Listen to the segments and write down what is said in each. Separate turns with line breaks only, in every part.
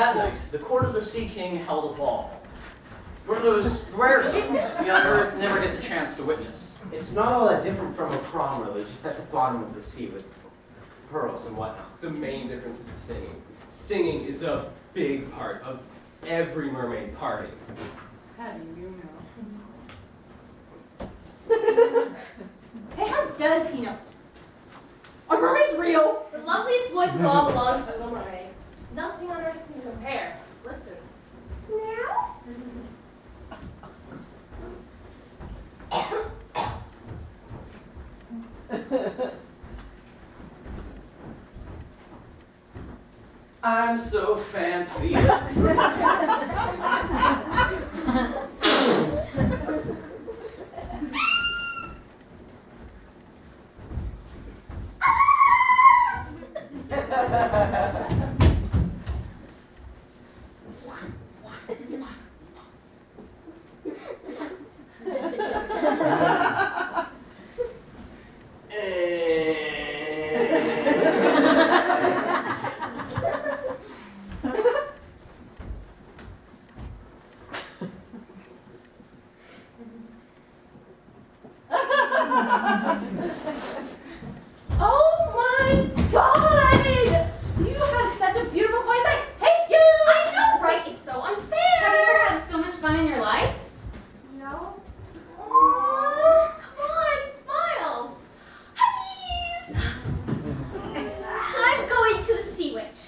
That night, the court of the Sea King held a ball. One of those rare sights we on Earth never get the chance to witness.
It's not all that different from a prom, really, just at the bottom of the sea with pearls and whatnot.
The main difference is the singing. Singing is a big part of every mermaid party.
How do you know?
Hey, how does he know?
Are mermaids real?
The loveliest voice of all belongs to a little mermaid. Nothing on earth can compare. Listen. Meow.
I'm so fancy.
Oh my God! You have such a beautiful voice. I hate you! I know, right? It's so unfair.
Have you ever had so much fun in your life?
No. Aww. Come on, smile. Huggies! I'm going to the Sea Witch.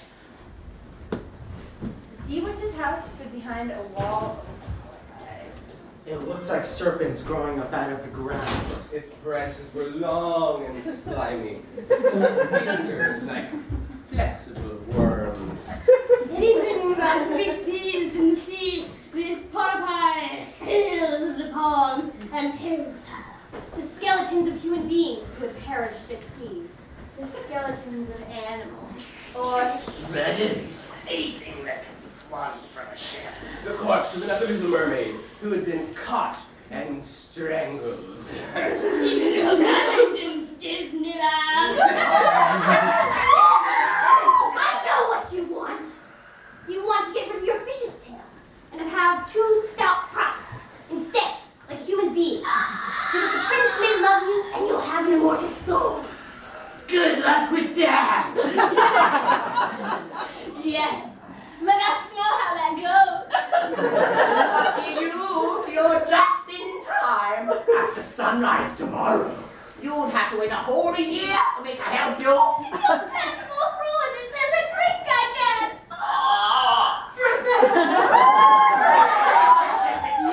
The Sea Witch's house stood behind a wall of
It looks like serpents growing up out of the ground.
Its branches were long and slimy. Fingers like flexible worms.
Anything that can be seized in the sea, these polypi sails the pond and perish. The skeletons of human beings who have perished at sea. The skeletons of animals. Or
Predators, anything that can be flung from a ship.
The corpse of another little mermaid who had been caught and strangled.
even though that in Disneyland. I know what you want. You want to get rid of your fish's tail and have two stout props instead, like a human being. So that the prince may love you and you'll have an immortal soul.
Good luck with that!
Yes. Let us know how that goes.
You're just in time. After sunrise tomorrow, you won't have to wait a whole year for me to help you.
If you'll have to go through and then there's a drink I get.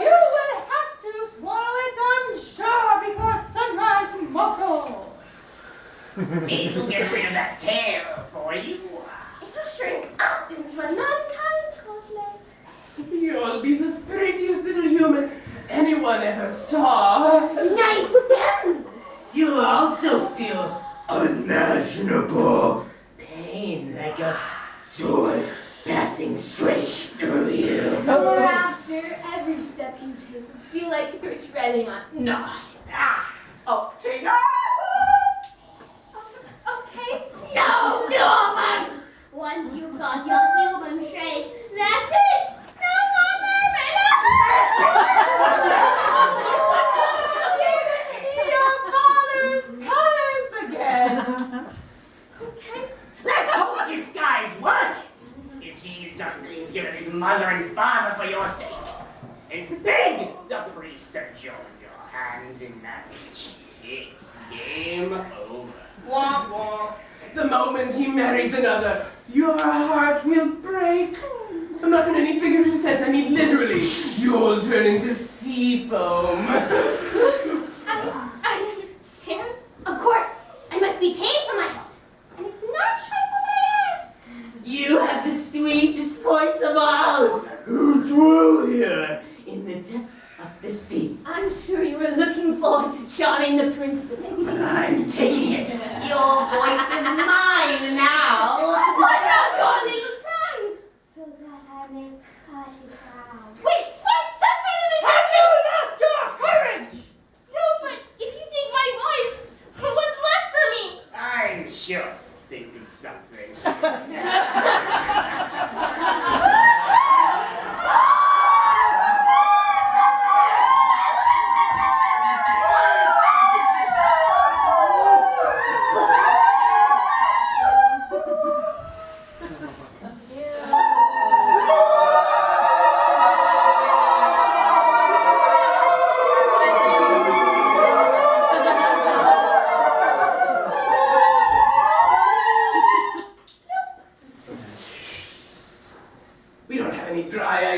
You will have to swallow it, I'm sure, before sunrise tomorrow.
It'll get rid of that tail for you.
It'll shrink up into a non-kind cosmic.
You'll be the prettiest little human anyone ever saw.
Nice stems.
You'll also feel unimaginable pain like a sword passing straight through you.
Or after every step you take, you feel like you're treading on knives.
Up to you!
Okay? No, Dormouse! Once you've got your human shape, that's it! No more
See your father's colors again.
Okay?
Let's hope this guy's worth it. If he's not willing to give up his mother and father for your sake, and beg the priest to join your hands in marriage, it's game over.
Womp womp. The moment he marries another, your heart will break. I'm not in any figurative sense, I mean literally. You'll turn into sea foam.
I understand. Of course, I must be paid for my help. And it's not a trifle that I ask.
You have the sweetest voice of all who dwell here in the depths of the sea.
I'm sure you were looking forward to charming the prince with it.
I'm taking it. Your voice is mine now.
What about your little tongue? So that I may cut it out. Wait, what? That's not even
Have you lost your courage?
No, but if you think my voice, what's left for me?
I'm sure you'll think of something.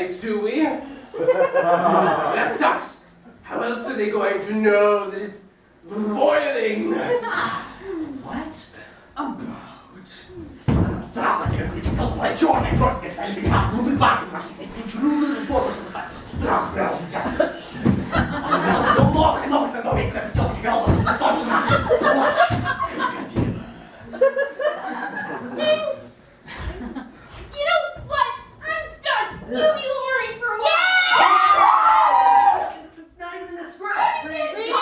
ice, do we? That sucks. How else are they going to know that it's boiling?
What about
You know what? I'm done. You be luring for a while.
It's not even the script.
Read it.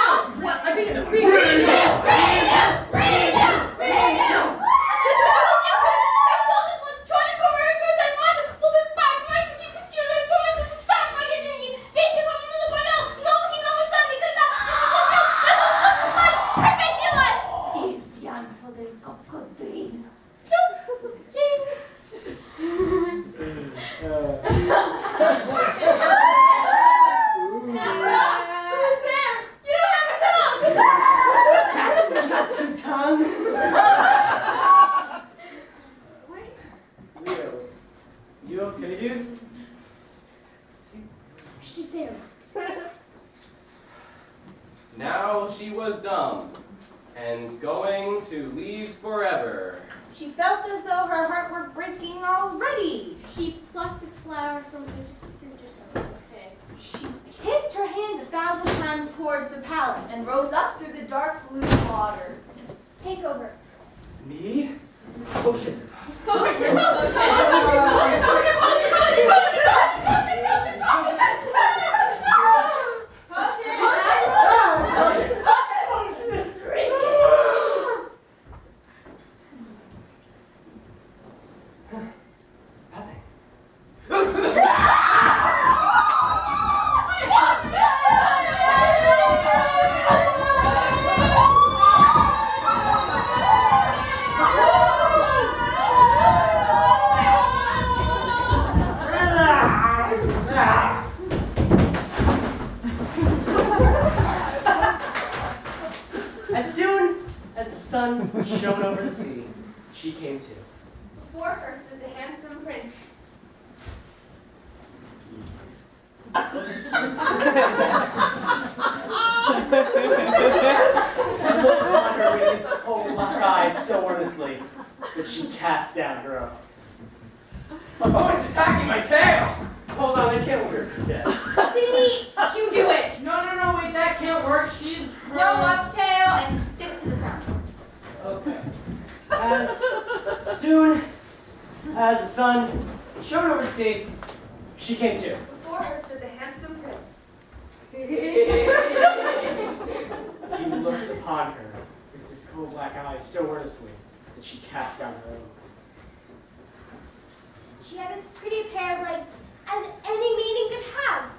What? I didn't know.
Read it. Read it. Read it. Read it.
You okay, dude?
Now she was dumb and going to leave forever.
She felt as though her heart were breaking already.
She plucked a flower from each of the sisters of the bouquet.
She kissed her hand 1,000 times towards the palace and rose up through the dark blue water.
Take over.
Me?
Potion.
Potion.
As soon as the sun shone over the sea, she came to.
Before her stood the handsome prince.
He looked upon her with his cold black eyes so earnestly that she cast down her own.
Oh, it's attacking my tail!
Hold on, I can't wear this.
Cindy, you do it!
No, wait, that can't work. She's
Grow up tail and stick to the sound.
Okay.
As soon as the sun shone over the sea, she came to.
Before her stood the handsome prince.
He looked upon her with his cold black eyes so earnestly that she cast down her own.
She had as pretty a pair of legs as any maiden could have,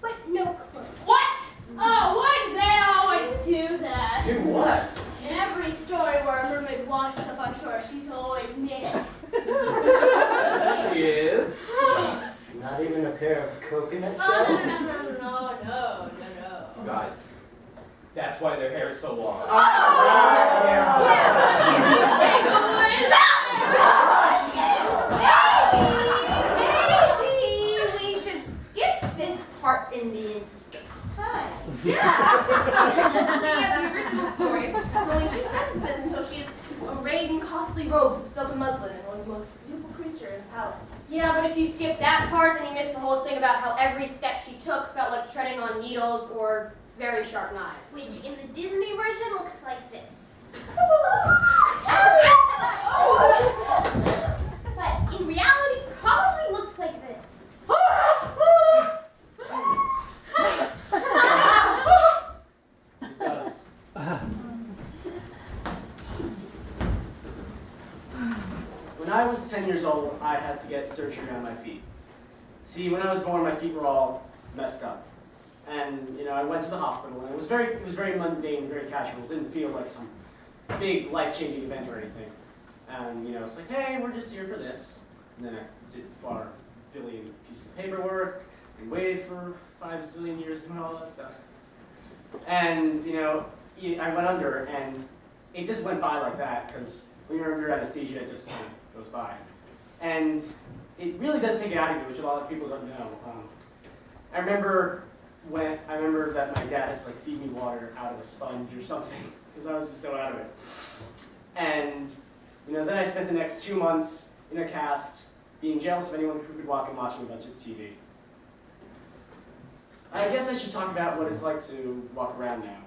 but no clothes.
What?
Oh, why do they always do that?
Do what?
In every story where a mermaid washes up on shore, she's always naked.
She is. Not even a pair of coconut shells?
No.
Guys, that's why their hair is so long.
Maybe we should skip this part in the interest of time. Yeah. So, looking at the original story, it's only 2 sentences until she is arrayed in costly robes of silk and muslin and was the most beautiful creature in the palace.
Yeah, but if you skip that part, then you miss the whole thing about how every step she took felt like treading on needles or very sharp knives. Which in the Disney version looks like this. But in reality, probably looks like this.
It does. When I was 10 years old, I had to get surgery on my feet. See, when I was born, my feet were all messed up. And, I went to the hospital, and it was very mundane, very casual. It didn't feel like some big life-changing event or anything. And, it's like, hey, we're just here for this. And then I did 4 billion pieces of paperwork, and waited for 5 zillion years and all that stuff. And, I went under, and it just went by like that, because when you're under anesthesia, it just kind of goes by.
And it really does take it out of you, which a lot of people don't know. I remember that my dad had to like feed me water out of a sponge or something because I was just so out of it. And then I spent the next 2 months in a cast being jealous of anyone who could walk and watching a bunch of TV. I guess I should talk about what it's like to walk around now.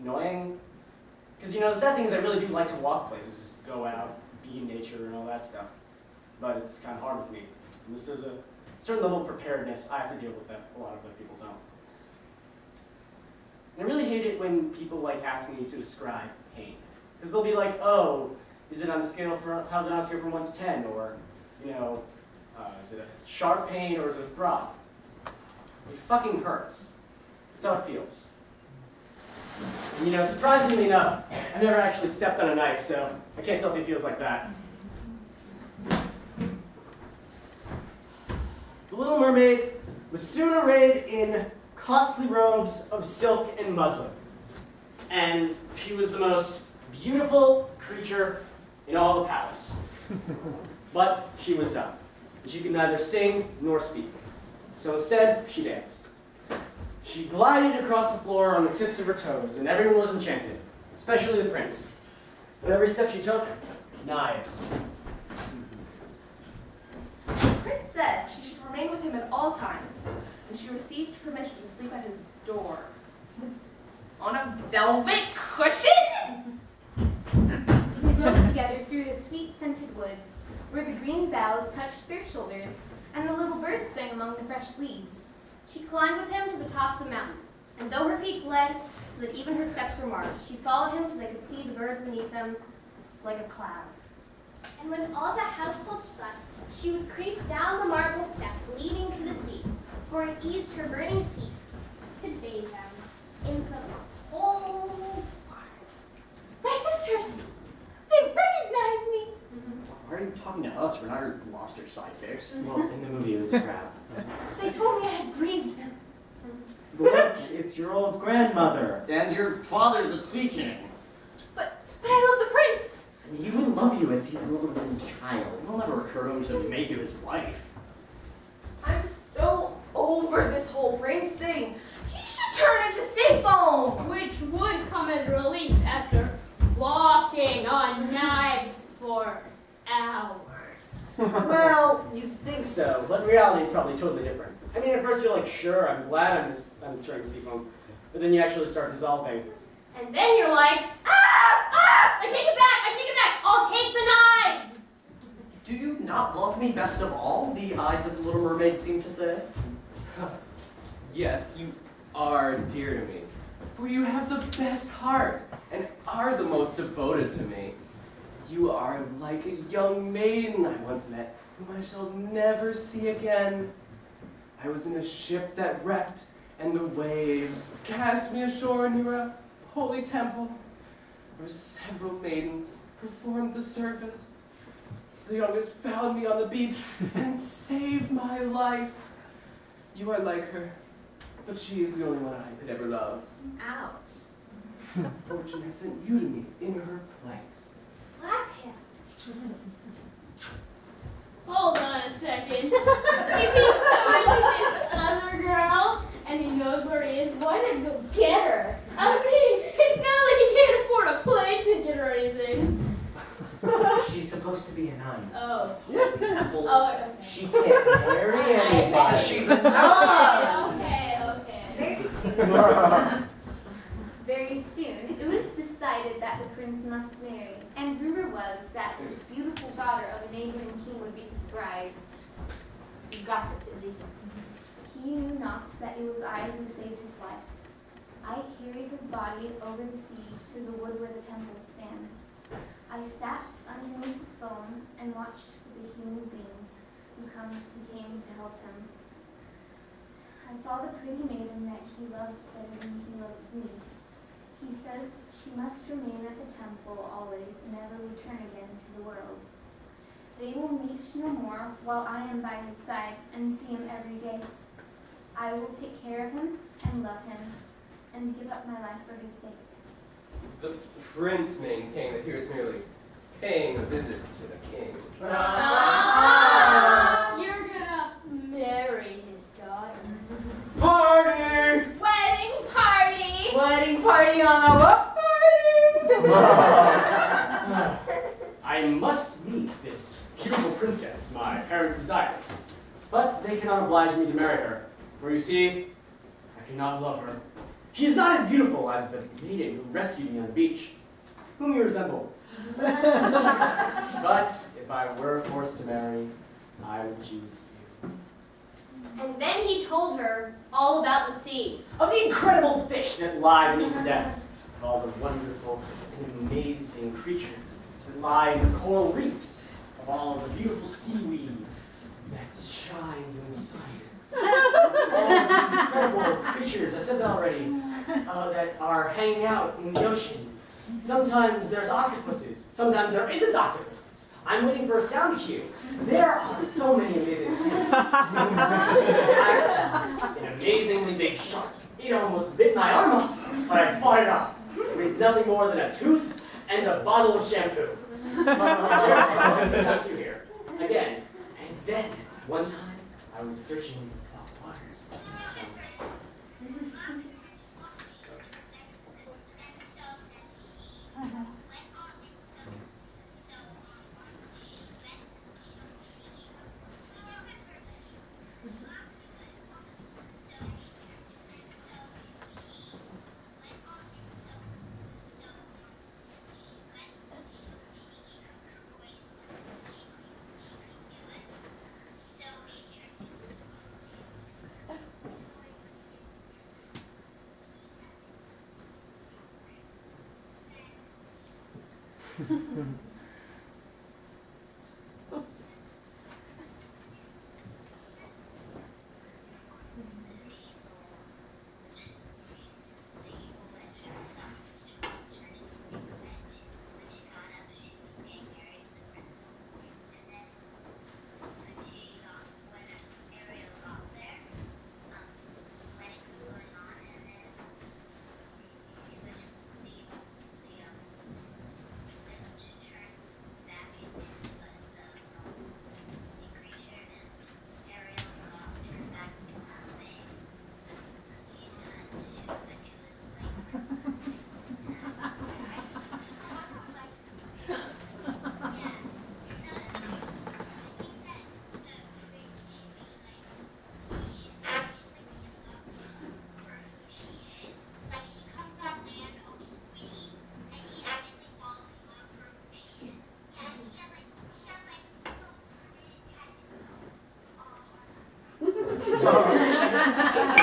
Annoying? Because the sad thing is I really do like to walk places, just go out, be in nature and all that stuff. But it's kind of hard with me. And this is a certain level of preparedness I have to deal with that a lot of other people don't. And I really hate it when people like ask me to describe pain. Because they'll be like, oh, how's it on a scale from 1 to 10? Or, is it a sharp pain or is it a throb? It fucking hurts. That's how it feels. And surprisingly enough, I've never actually stepped on a knife, so I can't tell if it feels like that. The Little Mermaid was soon arrayed in costly robes of silk and muslin. And she was the most beautiful creature in all the palace. But she was dumb. She could neither sing nor speak. So instead, she danced. She glided across the floor on the tips of her toes, and everyone was enchanted, especially the prince. But every step she took, knives.
The prince said she should remain with him at all times, and she received permission to sleep at his door. On a velvet cushion?
They rode together through the sweet-scented woods, where the green boughs touched their shoulders, and the little birds sang among the fresh leaves. She climbed with him to the tops of mountains, and though her feet bled, so that even her steps were marked, she followed him till they could see the birds beneath them like a cloud. And when all the household slept, she would creep down the marble steps leading to the sea, for it eased her burning feet to bathe them in the cold water.
My sisters! They recognize me!
Why are you talking to us? We're not your monster sidekicks.
Well, in the movie it was a crab.
They told me I had grieved them.
Look, it's your old grandmother.
And your father, the Sea King.
But I love the prince!
He would love you as he would love a little child.
It'll never occur to him to make you his wife.
I'm so over this whole rings thing. He should turn into sea foam!
Which would come as relief after walking on knives for hours.
Well, you think so, but in reality it's probably totally different. I mean, at first you're like, sure, I'm glad I'm turning seafoam, but then you actually start dissolving.
And then you're like, I take it back, I'll take the knife!
Do you not love me best of all? The eyes of the Little Mermaid seem to say.
Yes, you are dear to me, for you have the best heart and are the most devoted to me. You are like a young maiden I once met, whom I shall never see again. I was in a ship that wrecked, and the waves cast me ashore near a holy temple, where several maidens performed the service. The youngest found me on the beach and saved my life. You are like her, but she is the only one I could ever love.
Ouch.
Fortune has sent you to me in her place.
Slap him.
Hold on a second. If he's so into this other girl, and he knows where he is, why not go get her? I mean, it's not like he can't afford a plane ticket or anything.
She's supposed to be a nun.
Oh.
Temple.
Oh, okay.
She can't marry anybody.
She's a nun!
Okay.
Very soon, it was decided that the prince must marry, and rumor was that the beautiful daughter of a neighboring king would be his bride. You got this, Izzy. He knew not that it was I who saved his life. I carried his body over the sea to the wood where the temple stands. I sat underneath the foam and watched for the human beings who came to help him. I saw the pretty maiden that he loves better than he loves me. He says she must remain at the temple always and never return again to the world. They will meet no more while I am by his side and see him every day. I will take care of him and love him and give up my life for his sake.
The prince maintained that he was merely paying a visit to the king.
Ah!
meet this beautiful princess my parents desired. But they cannot oblige me to marry her, for you see, I cannot love her. She is not as beautiful as the maiden who rescued me on the beach, whom you resemble. But if I were forced to marry, I would choose you.
And then he told her all about the sea.
Of the incredible fish that lie beneath the depths, of all the wonderful and amazing creatures that lie in the coral reefs, of all the beautiful seaweed that shines in the sun. All the incredible creatures, I said that already, that are hanging out in the ocean. Sometimes there's octopuses, sometimes there isn't octopuses. I'm waiting for a sound cue. There are so many amazing things. I saw an amazingly big shark. It almost bit my arm off, but I fought it off with nothing more than a tooth and a bottle of shampoo. There's sound cue here. Again, and then one time I was searching the waters.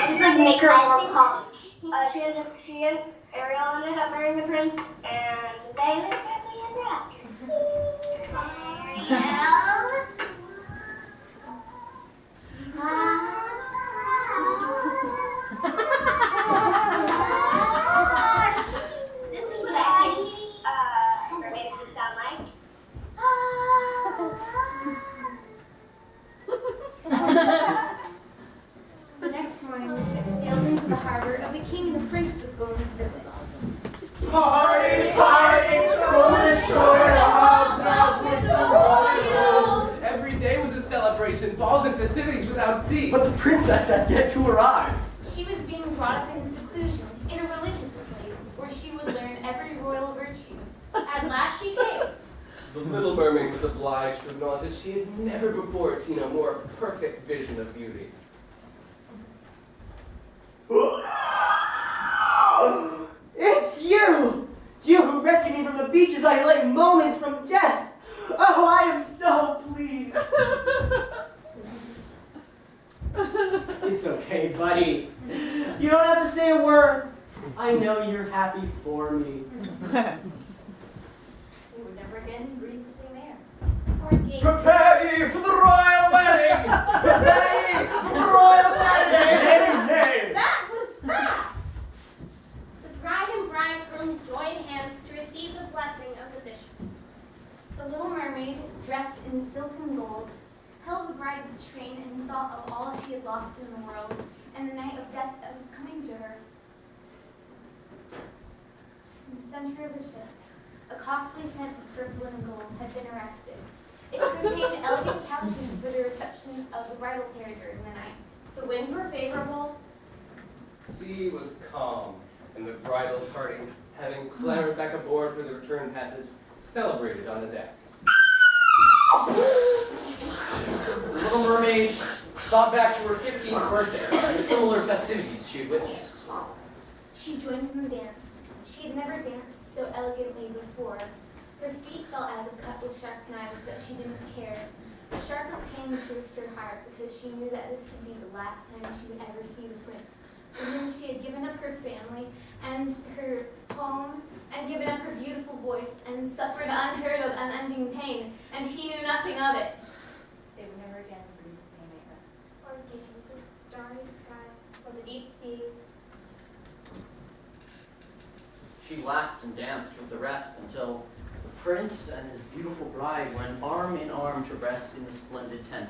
It's like make her more pop. She and Ariel ended up marrying the prince, and they lived happily ever after. This is what I think mermaids would sound like.
The next morning, the ship sailed into the harbor of the king the prince was going to visit.
Party, party, rolling shore, hobnob with the royals.
Every day was a celebration, balls and festivities without cease.
But the princess had yet to arrive.
She was being brought up in seclusion, in a religious place, where she would learn every royal virtue. At last she came.
The little mermaid was obliged to acknowledge that she had never before seen a more perfect vision of beauty.
It's you! You who rescued me from the beach as I lay moments from death! Oh, I am so pleased! It's okay, buddy. You don't have to say a word. I know you're happy for me.
We would never again breathe the same air.
Poor Gates.
Prepare ye for the royal wedding! Prepare ye for the royal wedding!
Nay!
That was fast!
The bride and bridegroom joined hands to receive the blessing of the bishop.
The little mermaid, dressed in silk and gold, held the bride's train and thought of all she had lost in the world and the night of death that was coming to her. In the center of the ship, a costly tent of purple and gold had been erected. It contained elegant couches for the reception of the bridal pair during the night. The winds were favorable.
The sea was calm, and the bridal party, having clambered back aboard for the return passage, celebrated on the deck.
thought back to her 15th birthday and similar festivities she had witnessed.
She joined in the dance. She had never danced so elegantly before. Her feet felt as if cut with sharp knives, but she didn't care. A sharper pain pierced her heart because she knew that this would be the last time she would ever see the prince, for whom she had given up her family and her home, and given up her beautiful voice, and suffered unheard of unending pain, and he knew nothing of it.
They would never again breathe the same air.
Or gaze at the starry sky or the deep sea.
She laughed and danced with the rest until the prince and his beautiful bride went arm in arm to rest in the splendid tent.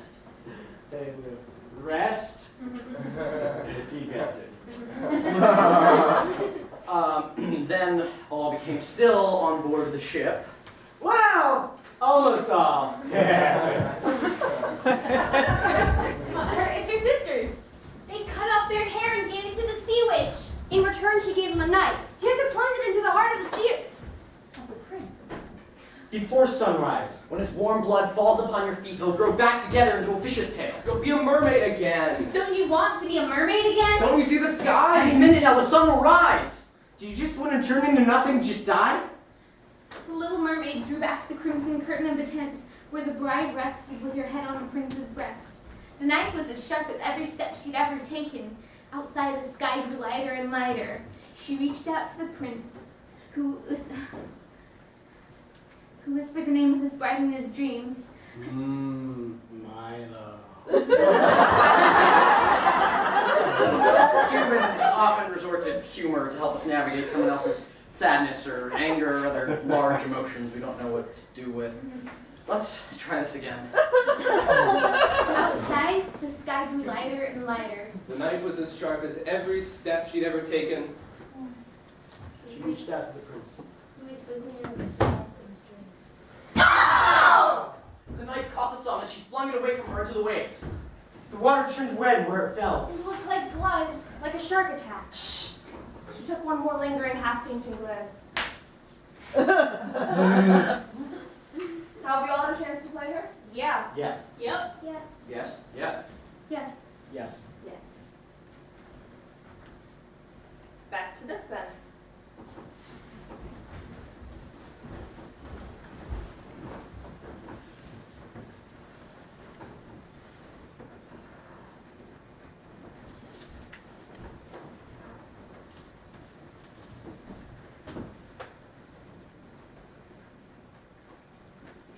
They will rest. He gets it.
Then all became still on board the ship.
Well, almost all.
Mother, it's your sisters.
They cut off their hair and gave it to the sea witch. In return, she gave him a knife.
You have to plunge it into the heart of the sea.
Of the prince.
Before sunrise.
When his warm blood falls upon your feet, they'll grow back together into a fish's tail.
Go be a mermaid again.
Don't you want to be a mermaid again?
Don't you see the sky?
Any minute now, the sun will rise.
Do you just want to turn into nothing, just die?
The little mermaid drew back the crimson curtain of the tent, where the bride rested with her head on the prince's breast. The knife was as sharp as every step she'd ever taken. Outside, the sky grew lighter and lighter. She reached out to the prince, who whispered the name of his bride in his dreams.
Milo.
Humans often resort to humor to help us navigate someone else's sadness or anger or other large emotions we don't know what to do with. Let's try this again.
Outside, the sky grew lighter and lighter.
The knife was as sharp as every step she'd ever taken.
She reached out to the prince.
No! The knife caught the sun as she flung it away from her into the waves.
The water turned red where it fell.
It looked like blood, like a shark attack.
Shh! She took one more lingering, half-fainting glance. Have you all had a chance to play her? Yeah.
Yes.
Yep.
Yes.
Yes, yes.
Yes.
Yes.
Yes. Back to this then.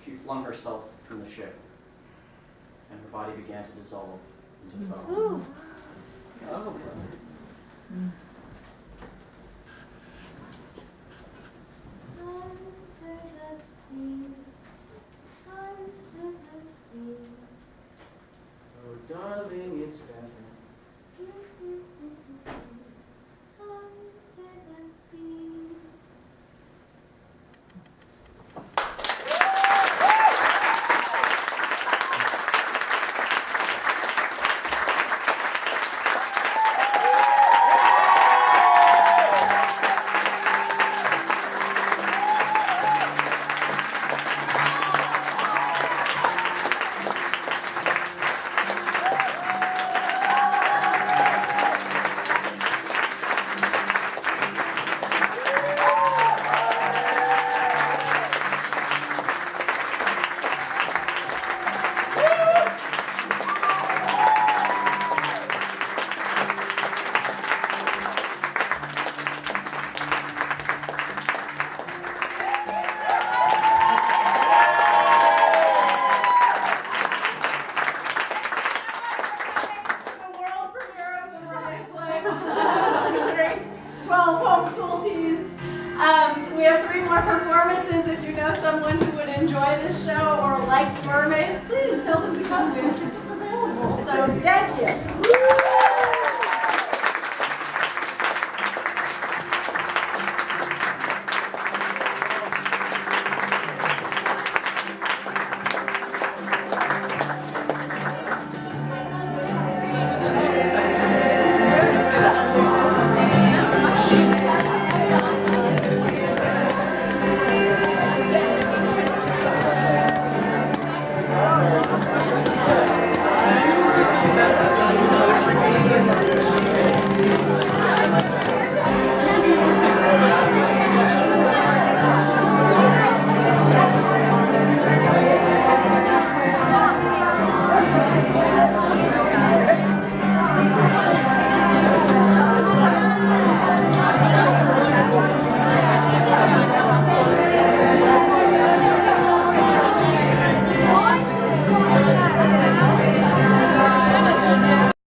She flung herself from the ship, and her body began to dissolve into foam.
Under the sea, under the sea.
Oh, darling, it's better.
Under the sea.
Featuring 12 homeschool teens. We have 3 more performances. If you know someone who would enjoy this show or likes mermaids, please tell them to come. We have tickets available. So thank you.